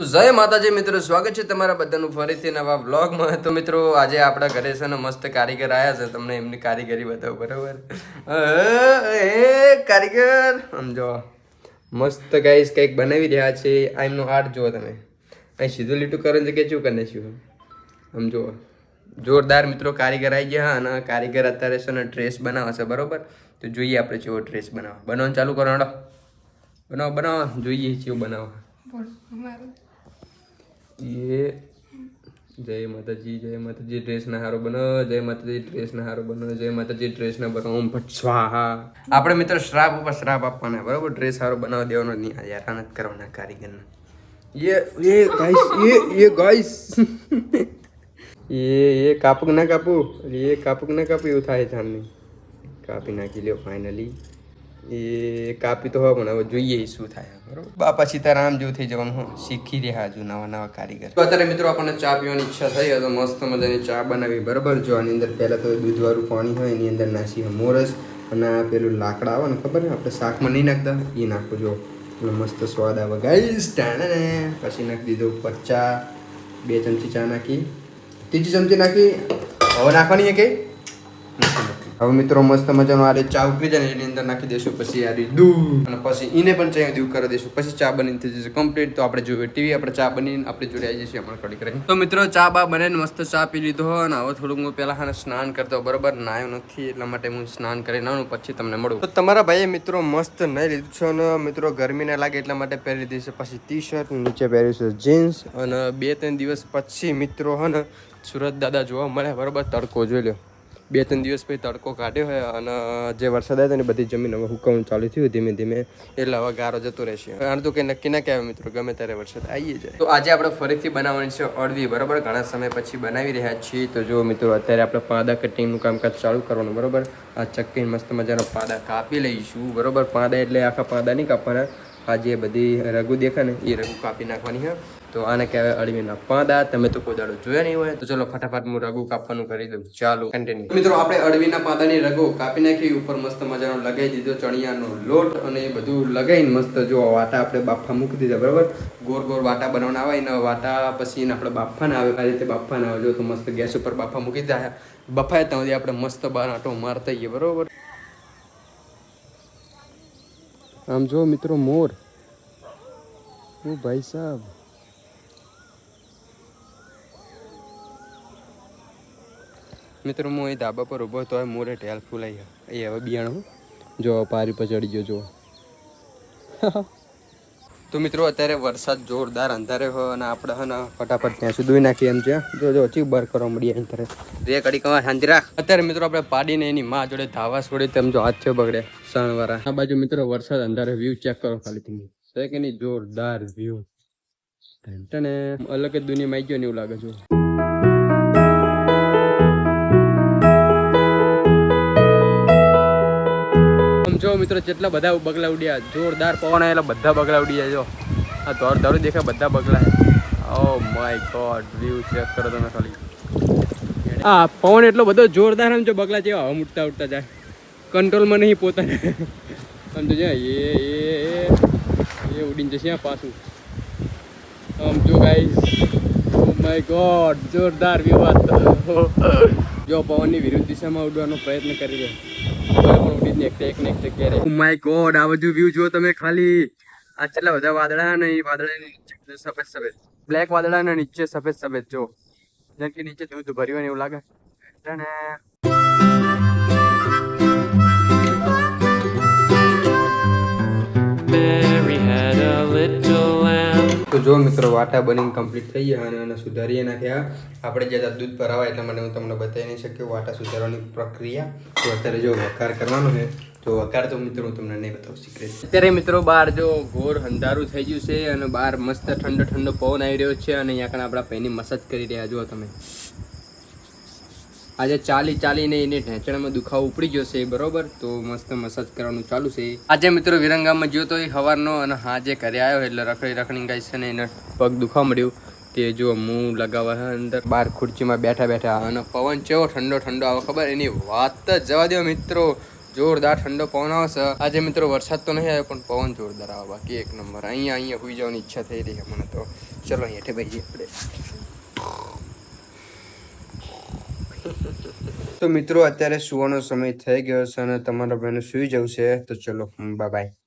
જય માતાજી મિત્રો, સ્વાગત છે તમારા બધાનું ફરીથી નવા વ્લોગમાં. તો મિત્રો આજે આપણા ઘરે છે ને મસ્ત કારીગર આવ્યા છે, તમને એમની કારીગરી બતાવું. બરાબર કારીગર સમજો મસ્ત ગાઈસ કંઈક બનાવી રહ્યા છે. આ એમનું આર્ટ જુઓ તમે. અહીં સીધું લીટું કરે છે કે શું કરે છે સમજો. જોરદાર મિત્રો કારીગર આવી ગયા. અને કારીગર અત્યારે છે ને ડ્રેસ બનાવે છે. બરાબર, તો જોઈએ આપણે કેવો ડ્રેસ બનાવવાનું ચાલુ કરો. બનાવો જોઈએ કેવું બનાવો. જય માતાજી ડ્રેસ ના હારો બનો. જય માતાજી ડ્રેસ ના હારો બનો. જય માતાજી ડ્રેસ ના બનો. ઓમ ફટ સ્વાહા. આપણે મિત્ર શ્રાપ ઉપર શ્રાપ આપવાના. બરોબર, ડ્રેસ હારો બનાવવા દેવાનો નહીં. યાર આનંદ કરવાના કારીગરને. એ ગાઈસ એ કાપુક ના કાપું એવું થાય જાણની. કાપી નાખી લ્યો ફાઇનલી. એ કાપી તો હોય પણ હવે જોઈએ શું થાય. બરોબર, બાપા સીતારામ જેવું થઈ જવાનું. હું શીખી રહ્યા હજુ નવા કારીગર. તો અત્યારે મિત્રો આપણને ચા પીવાની ઈચ્છા થઈ તો મસ્ત મજાની ચા બનાવી. બરાબર, જો આની અંદર પહેલાં તો દૂધવાળું પાણી હોય એની અંદર નાસી મોરસ અને પેલું લાકડા આવે ને, ખબર ને આપણે શાકમાં નહીં નાખતા, એ નાખો. જો એટલે મસ્ત સ્વાદ આવે ગાઈસ. પછી નાખી દીધો ઉપર ચા. 2 ચમચી ચા નાખી. 3 ચમચી નાખી. હવે નાખવાની કે હવે મિત્રો મસ્ત મજાનો આ ચા ઉકળી જાય ને એની અંદર નાખી દઈશું. પછી આ દૂધ અને પછી એને પણ ચા દૂધ કરી દઈશું. પછી ચા બનીને થઈ જશે કમ્પ્લીટ. તો આપણે જોઈએ ટીવી, આપણે ચા બનીને આપણે જોડે આવી જઈશું હમણાં કડી કરીને. તો મિત્રો ચા બા બને મસ્ત ચા પી લીધો હોય અને હવે થોડુંક હું પહેલાં ખાને સ્નાન કરતો. બરાબર, નાયો નથી એટલા માટે હું સ્નાન કરી નાનું પછી તમને મળું. તો તમારા ભાઈએ મિત્રો મસ્ત નહીં લીધું છે અને મિત્રો ગરમી ના લાગે એટલા માટે પહેરી લીધી છે. પછી ટી શર્ટ, નીચે પહેર્યું છે જીન્સ. અને 2-3 દિવસ પછી મિત્રો હે ને સુરત દાદા જોવા મળે. બરાબર, તડકો જોઈ લો. 2-3 દિવસ પછી તડકો કાઢ્યો હોય અને જે વરસાદ આવ્યો ને બધી જમીન હવે હુકવવાનું ચાલુ થયું ધીમે ધીમે. એટલે હવે ગારો જતો રહેશે. આને તો કંઈ નક્કી ના કહેવાય મિત્રો, ગમે ત્યારે વરસાદ આવી જાય. તો આજે આપણે ફરીથી બનાવવાની છે અળવી. બરાબર, ઘણા સમય પછી બનાવી રહ્યા છીએ. તો જો મિત્રો અત્યારે આપણે પાદા કટિંગનું કામકાજ ચાલુ કરવાનું. બરાબર, આ ચક્કી મસ્ત મજાનો પાદા કાપી લઈશું. બરાબર, પાદા એટલે આખા પાદા નહીં કાપવાના. આ જે બધી રગુ દેખાય ને એ રગુ કાપી નાખવાની છે. તો આને કહેવાય અળવીના પાંદા. તમે તો કોઈ દાડો જોયા નહીં હોય તો ચલો ફટાફટ હું રગુ કાપવાનું કરી દઉં. ચાલો કન્ટિન્યુ. મિત્રો આપણે અળવીના પાંદાની રગો કાપી નાખી. ઉપર મસ્ત મજાનો લગાવી દીધો ચણિયાનો લોટ અને એ બધું લગાવીને મસ્ત જો વાટા આપણે બાફા મૂકી દીધા. બરાબર, ગોળ ગોળ વાટા બનાવવાના આવે ને વાટા પછી આપણે બાફાના આવે. આ રીતે બાફાના આવે. જો તો મસ્ત ગેસ ઉપર બાફા મૂકી દીધા. બફાય ત્યાં આપણે મસ્ત બારાટો મારતા જઈએ. બરોબર, આમ જો મિત્રો મોર. ઓ ભાઈ સાહેબ, મિત્રો હું અહીં ધાબા પર ઊભો તો મોરે ઢેલ ફૂલાઈ. એ હવે બિયાણું જો પારી પર ચડી ગયો. જો તો મિત્રો અત્યારે વરસાદ જોરદાર અંધારે હોય અને આપણે હે ને ફટાફટ ત્યાં સુધી ધોઈ નાખીએ એમ છે. જો ચીક બર કરવા મળીએ અંતરે રે કડી કવા શાંતિ રાખ. અત્યારે મિત્રો આપણે પાડીને એની માં જોડે ધાવા છોડી તેમ જો હાથ છે બગડે સણવાળા. આ બાજુ મિત્રો વરસાદ અંધારે વ્યૂ ચેક કરો ખાલી તમે. છે કે નહીં જોરદાર વ્યૂ. ને અલગ જ દુનિયામાં આવી ગયો ને એવું લાગે છે. જો મિત્રો જેટલા બધા બગલા ઉડ્યા, જોરદાર પવન આવેલા બધા બગલા ઉડી જાય. જો આ ધોર દેખાય બધા બગલા. Oh my God, view check કરો તમે ખાલી. આ પવન એટલો બધો જોરદાર આમ જો બગલા જેવા હમ ઉડતા જાય. કંટ્રોલમાં નહીં પોતાને. આમ તો જાય એ ઉડીને જશે પાછું. આમ જો ગાઈસ, ઓ માય ગોડ, જોરદાર વ્યૂ. વાત જો પવનની વિરુદ્ધ દિશામાં ઉડવાનો પ્રયત્ન કરી રહ્યો. માય ગોડ, આ બધું વ્યૂ જુઓ તમે ખાલી. આ કેટલા બધા વાદળા ને એ વાદળા નીચે સફેદ બ્લેક વાદળા ને નીચે સફેદ જો જેમ કે નીચે દૂધ ભર્યું એવું લાગે. તો જો મિત્રો વાટા બનીને કમ્પ્લીટ થઈ ગયા અને એને સુધારીએ નાખ્યા. આપણે જ્યાં દૂધ પર આવે એટલે મને હું તમને બતાવી નહીં શક્યો વાટા સુધારવાની પ્રક્રિયા. તો અત્યારે જો વઘાર કરવાનો છે તો વઘાર તો મિત્રો હું તમને નહીં બતાવું સિક્રેટ. અત્યારે મિત્રો બહાર જો ઘોર અંધારું થઈ ગયું છે અને બહાર મસ્ત ઠંડો પવન આવી રહ્યો છે અને અહીંયા આપણા પૈની મસાજ કરી રહ્યા જો તમે. આજે ચાલીને એને ઢેંચણામાં દુખાવો ઉપડી ગયો છે. બરોબર, તો મસ્ત મસાજ કરવાનું ચાલુ છે. આજે મિત્રો વિરંગામાં ગયો તો એ સવારનો અને હાજે ઘરે આવ્યો એટલે રખડી ગાય છે ને એને પગ દુખવા મળ્યું. તે જો મું લગાવવા અંદર બહાર ખુરચીમાં બેઠા અને પવન કેવો ઠંડો આવે ખબર, એની વાત જ જવા દો મિત્રો. જોરદાર ઠંડો પવન આવે છે. આજે મિત્રો વરસાદ તો નહીં આવ્યો પણ પવન જોરદાર આવે. બાકી એક નંબર. અહીંયા સુઈ જવાની ઈચ્છા થઈ રહી છે મને તો. ચલો અહીંયા ભાઈ આપણે તો મિત્રો અત્યારે સુવાનો સમય થઈ ગયો છે અને તમારા ભાઈને સુઈ જવું છે તો ચલો બાય બાય.